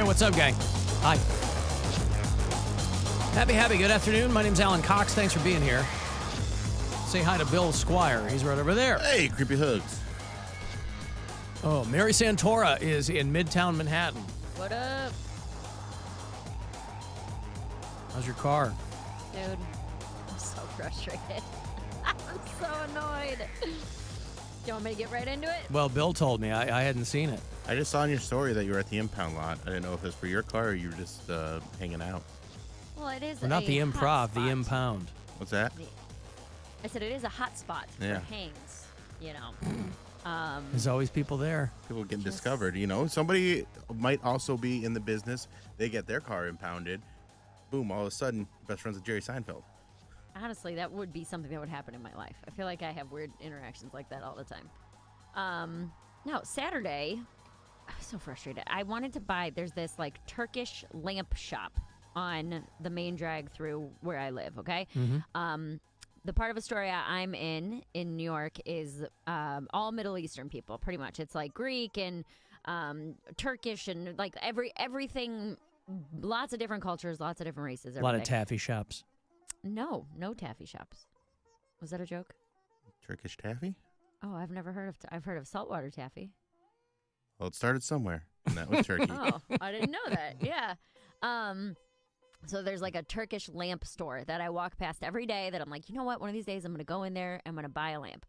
Hey, what's up, gang? Hi. Happy, good afternoon. My name's Alan Cox. Thanks for being here. Say hi to Bill Squire. He's right over there. Hey, creepy hugs. Oh, Mary Santora is in Midtown Manhattan. What up? How's your car? Dude, I'm so frustrated. I'm so annoyed. You want me to get right into it? Well, Bill told me. I hadn't seen it. I just saw in your story that you were at the impound lot. I didn't know if it was for your car or you were just hanging out. Well, it is Well, not the improv, hot the spot. impound. What's that? I said it is a hot spot Yeah. for hangs, you know. There's always people there. People getting discovered, you know. Somebody might also be in the business. They get their car impounded. Boom, all of a sudden, best friends with Jerry Seinfeld. Honestly, that would be something that would happen in my life. I feel like I have weird interactions like that all the time. No, Saturday, I was so frustrated. I wanted to buy, there's this like Turkish lamp shop on the main drag through where I live, okay? The part of Astoria I'm in New York is all Middle Eastern people, pretty much. It's like Greek and Turkish and like everything, lots of different cultures, lots of different races. A lot of taffy shops. No taffy shops. Was that a joke? Turkish taffy? Oh, I've never heard of. I've heard of saltwater taffy. Well, it started somewhere, and that was Turkey. Oh, I didn't know that. Yeah. So there's like a Turkish lamp store that I walk past every day that I'm like, you know what? One of these days I'm going to go in there. I'm going to buy a lamp.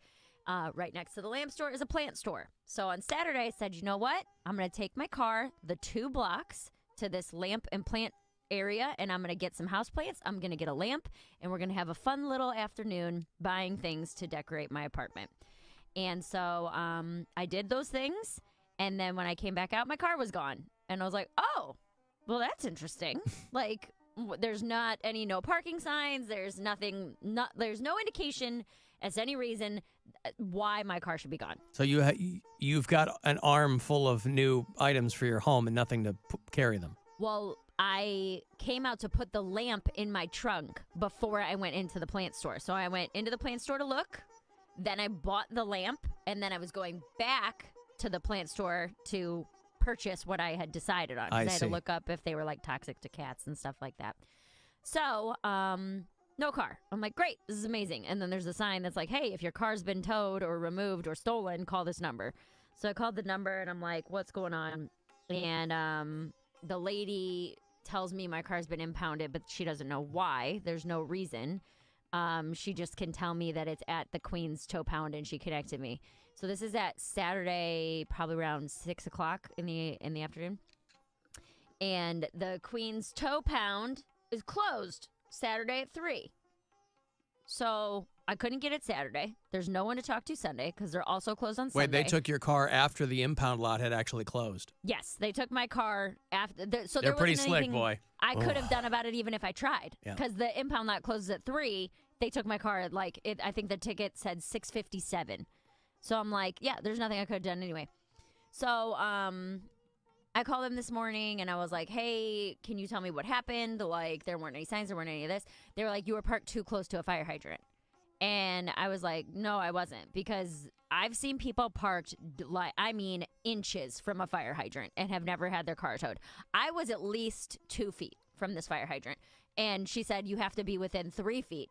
Right next to the lamp store is a plant store. So on Saturday I said, you know what? I'm going to take my car the 2 blocks to this lamp and plant area, and I'm going to get some houseplants. I'm going to get a lamp, and we're going to have a fun little afternoon buying things to decorate my apartment. And so I did those things, and then when I came back out, my car was gone. And I was like, oh, well, that's interesting. Like, there's not any no parking signs. There's nothing. There's no indication as to any reason why my car should be gone. So you've got an arm full of new items for your home and nothing to carry them. Well, I came out to put the lamp in my trunk before I went into the plant store. So I went into the plant store to look. Then I bought the lamp, and then I was going back to the plant store to purchase what I had decided on. 'Cause I had to look up if they were like toxic to cats and stuff like that. So, no car. I'm like, great, this is amazing. And then there's a sign that's like, hey, if your car's been towed or removed or stolen, call this number. So I called the number, and I'm like, what's going on? And the lady tells me my car's been impounded, but she doesn't know why. There's no reason. She just can tell me that it's at the Queen's Toe Pound, and she connected me. So this is at Saturday, probably around 6 o'clock in the afternoon. And the Queen's Toe Pound is closed Saturday at 3. So I couldn't get it Saturday. There's no one to talk to Sunday because they're also closed on Sunday. Wait, they took your car after the impound lot had actually closed? Yes, they took my car after. So They're there pretty wasn't slick, anything boy. I could have done about it even if I tried. Yeah. Because the impound lot closes at 3. They took my car at I think the ticket said 6:57. So I'm like, yeah, there's nothing I could have done anyway. So I called them this morning, and I was like, hey, can you tell me what happened? Like, there weren't any signs, there weren't any of this. They were like, you were parked too close to a fire hydrant. And I was like, no, I wasn't, because I've seen people parked, inches from a fire hydrant and have never had their car towed. I was at least 2 feet from this fire hydrant. And she said, you have to be within 3 feet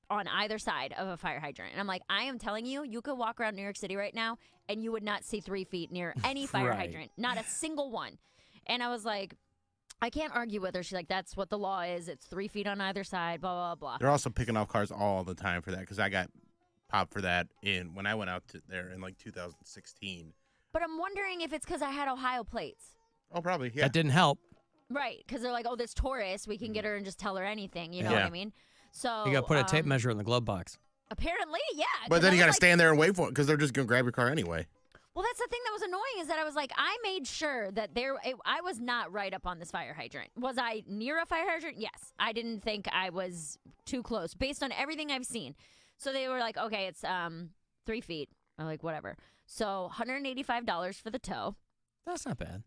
on either side of a fire hydrant. And I'm like, I am telling you, you could walk around New York City right now and you would not see 3 feet near any fire Right. hydrant, not a single one. And I was like, I can't argue with her. She's like, that's what the law is. It's 3 feet on either side, blah, blah, blah. They're also picking off cars all the time for that, because I got popped for that when I went out there in like 2016. But I'm wondering if it's because I had Ohio plates. Oh, probably, yeah. That didn't help. Right, because they're like, oh, this tourist, we can get her and just tell her anything. You know what I mean? So You got to put a tape measure in the glove box. Apparently, yeah. But then you got to stand there and wait for it, because they're just going to grab your car anyway. Well, that's the thing that was annoying, is that I was like, I made sure that I was not right up on this fire hydrant. Was I near a fire hydrant? Yes. I didn't think I was too close based on everything I've seen. So they were like, okay, it's 3 feet. I'm like, whatever. So $185 for the tow. That's not bad.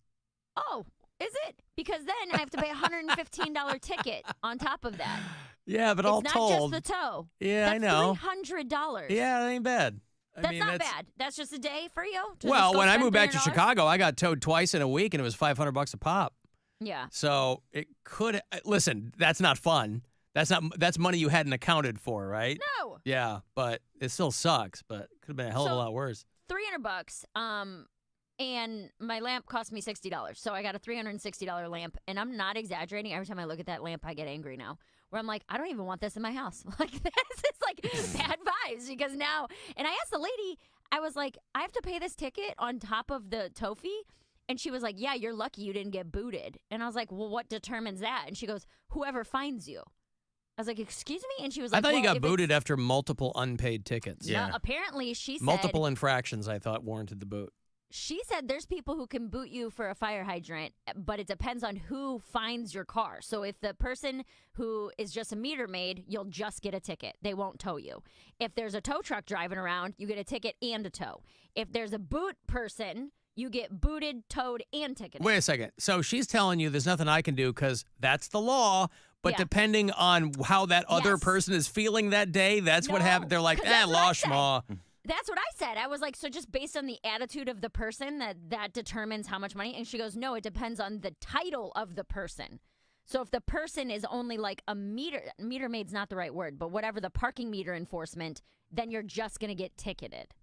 Oh, is it? Because then I have to pay a $115 ticket on top of that. Yeah, but all it's told. not just the tow. Yeah, That's I know. $300. Yeah, that ain't bad. That's not bad. That's just a day for you? Well, when I moved back to Chicago, I got towed twice in a week, and it was $500 a pop. Yeah. So it could listen. That's not fun. That's money you hadn't accounted for, right? No. Yeah, but it still sucks. But it could have been a hell of a lot worse. $300. And my lamp cost me $60. So I got a $360 lamp, and I'm not exaggerating. Every time I look at that lamp, I get angry now. Where I'm like, I don't even want this in my house. Like, this is like bad vibes because now. And I asked the lady, I was like, I have to pay this ticket on top of the tow fee? And she was like, yeah, you're lucky you didn't get booted. And I was like, well, what determines that? And she goes, whoever finds you. I was like, excuse me? And she was like, I thought you well, got booted after multiple unpaid tickets. Yeah. No, apparently she said. Multiple infractions, I thought, warranted the boot. She said there's people who can boot you for a fire hydrant, but it depends on who finds your car. So if the person who is just a meter maid, you'll just get a ticket. They won't tow you. If there's a tow truck driving around, you get a ticket and a tow. If there's a boot person, you get booted, towed, and ticketed. Wait a second. So she's telling you there's nothing I can do because that's the law. But Yeah. depending on how that other Yes. person is feeling that day, that's what No, happened. They're like, 'cause that's what I law said. schmaw. That's what I said. I was like, so just based on the attitude of the person, that determines how much money? And she goes, no, it depends on the title of the person. So if the person is only like a meter maid's not the right word, but whatever the parking meter enforcement, then you're just going to get ticketed.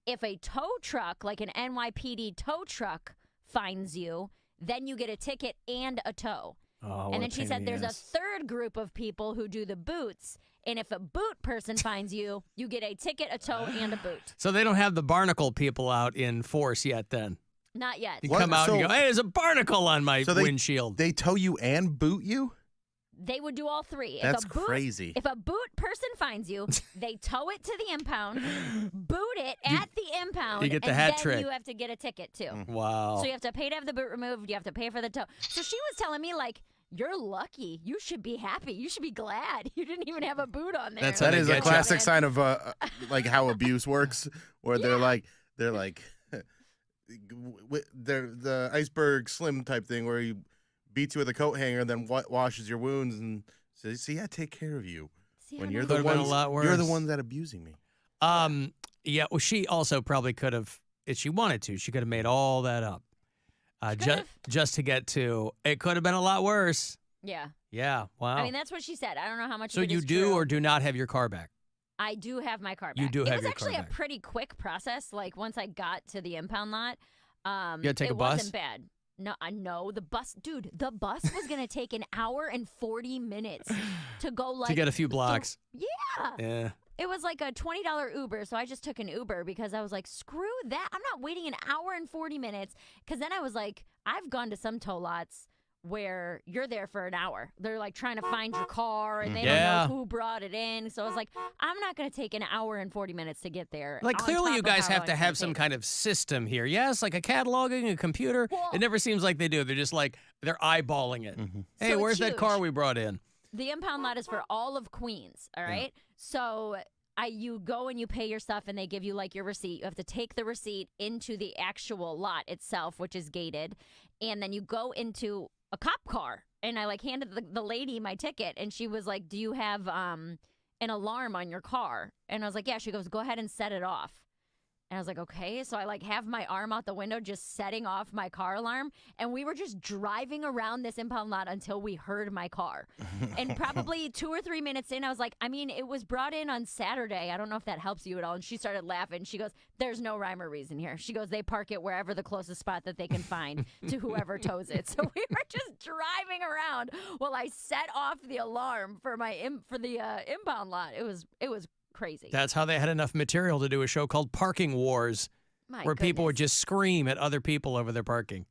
If a tow truck, like an NYPD tow truck, finds you, then you get a ticket and a tow. Oh, And then she said there's a third group of people who do the boots. And if a boot person finds you, you get a ticket, a tow, and a boot. So they don't have the barnacle people out in force yet then. Not yet. You What? come out and So- go, hey, there's a barnacle on my windshield. They tow you and boot you? They would do all three. That's crazy. If a boot person finds you, they tow it to the impound, boot it at the impound, you get the and hat then trick. you have to get a ticket too. Wow. So you have to pay to have the boot removed. You have to pay for the tow. So she was telling me like, you're lucky. You should be happy. You should be glad. You didn't even have a boot on there. That's That they is a get ya. classic sign of like how abuse works, where they're like the iceberg slim type thing, where he beats you with a coat hanger and then washes your wounds and says, "See, I take care of you." See, When I you're know. the Could've been a ones, lot you're the worse. ones that abusing me. Yeah, well, she also probably could have, if she wanted to, she could have made all that up. Just to get to, it could have been a lot worse. Yeah. Yeah, wow. I mean, that's what she said. I don't know how much so of it you is do true. or do not have your car back? I do have my car back. You do have It was your car actually a back. pretty quick process. Like once I got to the impound lot, You had to take it a bus? wasn't bad. No, I know the bus, dude. The bus was gonna take an hour and 40 minutes to go like to get a few blocks. Yeah, Yeah. it was like a $20 Uber, so I just took an Uber because I was like, screw that. I'm not waiting an hour and 40 minutes. Because then I was like, I've gone to some tow lots where you're there for an hour. They're like trying to find your car and they Yeah. don't know who brought it in. So I was like, I'm not going to take an hour and 40 minutes to get there. Like, on clearly top you of guys how have long to it's have gonna some take. kind of system here. Yes, like a cataloging, a computer. Well- It never seems like they do. They're just like, they're eyeballing it. Hey, So it's where's that huge. car we brought in? The impound lot is for all of Queens, all right? So you go and you pay your stuff and they give you like your receipt. You have to take the receipt into the actual lot itself, which is gated. And then you go into a cop car. And I like handed the lady my ticket and she was like, do you have an alarm on your car? And I was like, yeah. She goes, go ahead and set it off. And I was like, okay. So I like have my arm out the window just setting off my car alarm. And we were just driving around this impound lot until we heard my car. And probably 2 or 3 minutes in, I was like, I mean, it was brought in on Saturday. I don't know if that helps you at all. And she started laughing. She goes, there's no rhyme or reason here. She goes, they park it wherever the closest spot that they can find to whoever tows it. So we were just driving around while I set off the alarm for the impound lot. It was crazy. That's how they had enough material to do a show called Parking Wars, My where people would goodness. just scream at other people over their parking.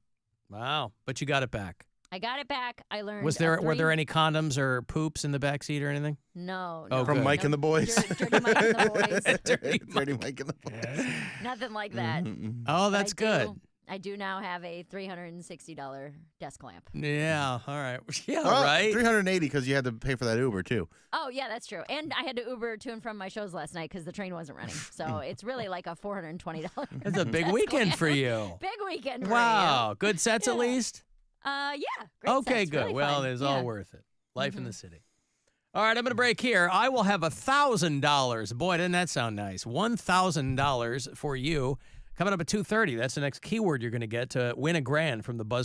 Wow. But you got it back. I got it back. I learned. Were there any condoms or poops in the back seat or anything? No. Oh, no. From good. Mike and the boys. Dirty Mike and the boys. Dirty Mike and the boys. Nothing like that. Oh, But that's good. I do now have a $360 desk lamp. Yeah. All right. Yeah. Oh, right. 380 because you had to pay for that Uber too. Oh, yeah, that's true. And I had to Uber to and from my shows last night because the train wasn't running. So it's really like a $420. It's a big weekend for you. Big weekend for Wow. Good sets at Yeah. least? you. Yeah. Great Okay, sets, good. really Well, fun. it's Yeah. all worth it. Life in the city. All right, I'm going to break here. I will have $1,000. Boy, doesn't that sound nice? $1,000 for you. Coming up at 2:30. That's the next keyword you're going to get to win $1,000 from the Buzzard.